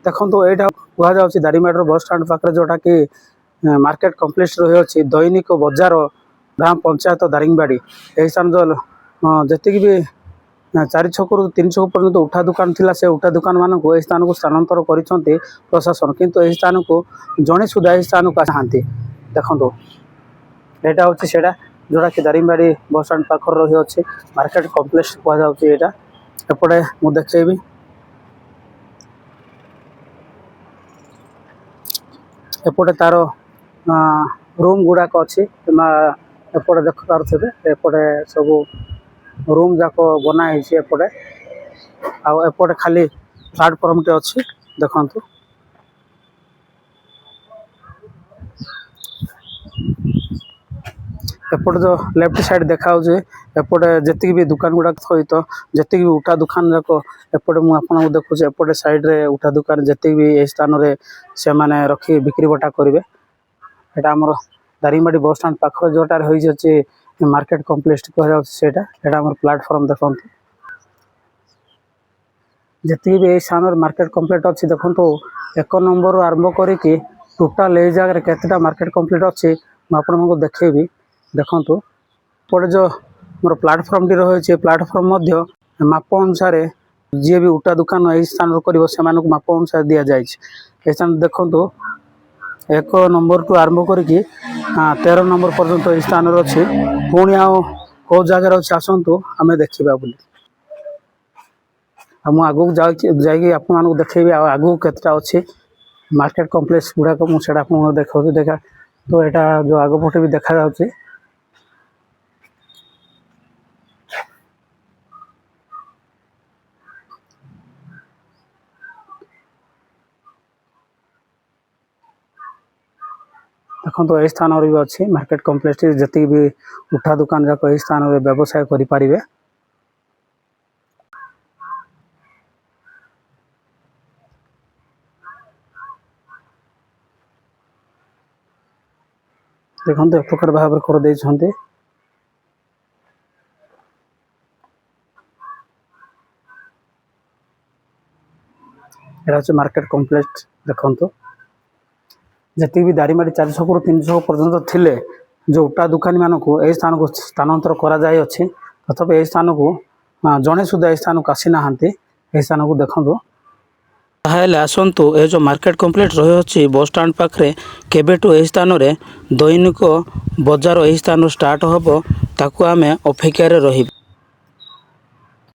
देखो यहाँ कहुच्छे दारिंगबाड़ी बस स्टाण पाखे जोटा कि मार्केट कम्प्लेक्स रही दैनिक बजार ग्राम पंचायत दारिंगबाड़ी यही स्थान जो जी भी 4 छकु 3 छक पर्यटन उठा दुकान थिला से उठा दुकान मानक यही स्थान को स्थानांतर कर प्रशासन किंतु यही स्थान को जड़े सुधा यही स्थान को आसती देखो यहाँ हूँ से जोटा कि दारिंगबाड़ी बस स्टाण पाखर रही अच्छे मार्केट कम्प्लेक्स कहुच्छे यहाँ एपटे मुझे देखी एपटे तार रूम गुड़ाक अच्छी एपटे देख पारे एपटे सब रूम जाक बनाई एपटे आउटे खाली प्लाटफर्म टे अच्छी देखु एपटे जो लेफ्ट साइड देखा एपटे जी भी दुकान गुड़ाक सहित जी भी उठा दुकान जाक एपटे मुझे देखुचे एपटे साइड रे उठा दुकान जी भी यही स्थान में से मैंने रखी बिक्री बटा करेंगे यहाँ आमर दारिंगबाड़ी बस स्टाण पाखर जोटार होती मार्केट कम्प्लेक्स कहना आम प्लाटफर्म देखो जी भी यही स्थान मार्केट कम्प्लेक्स अच्छी देखो 1 नंबर आरंभ करी टोटाल यही जगह केतेटा मार्केट कम्प्लेक्स अच्छी मुझे देखेबी देखो पड़े जो मोर प्लाटफर्म टी रही प्लाटफर्म माप अनुसार जी भी उठा दुकान यही स्थान कर माप अनुसार दि जाए स्थान देखो 1 नंबर टू आरंभ करी 13 नंबर पर्यंत यही स्थान अच्छी पुणी आो जगार अच्छे आसतु आम देखा बोली मुझे जाकि आपको देखेबी आगू केतटा अच्छी मार्केट कम्प्लेक्स गुड़ाक मुझे देखा देखा तो यहाँ जो आग पटे भी देखा जाऊँगी देखो यही स्थान भी अच्छी मार्केट कम्प्लेक्स जी भी उठा दुकान जाक यही स्थान में व्यवसाय करें देखो एक प्रकार भाव कर देते मार्केट कम्प्लेक्स देखो जी भी दारिंगबाड़ी 4 छकु 3 छक पर्यटन थिले जो उठा दुकानी मानक यही स्थान को स्थानांतर कराई तथापि यही स्थान को जड़े सुधा यही स्थान को आसी ना यही स्थान को देखो आसतु ये जो मार्केट कम्प्लेक्स रही बस स्टाण पाखे केबेठू यही स्थान में दैनिक बजार यही स्थान स्टार्ट हम ताकू आम अपेक्षार रही।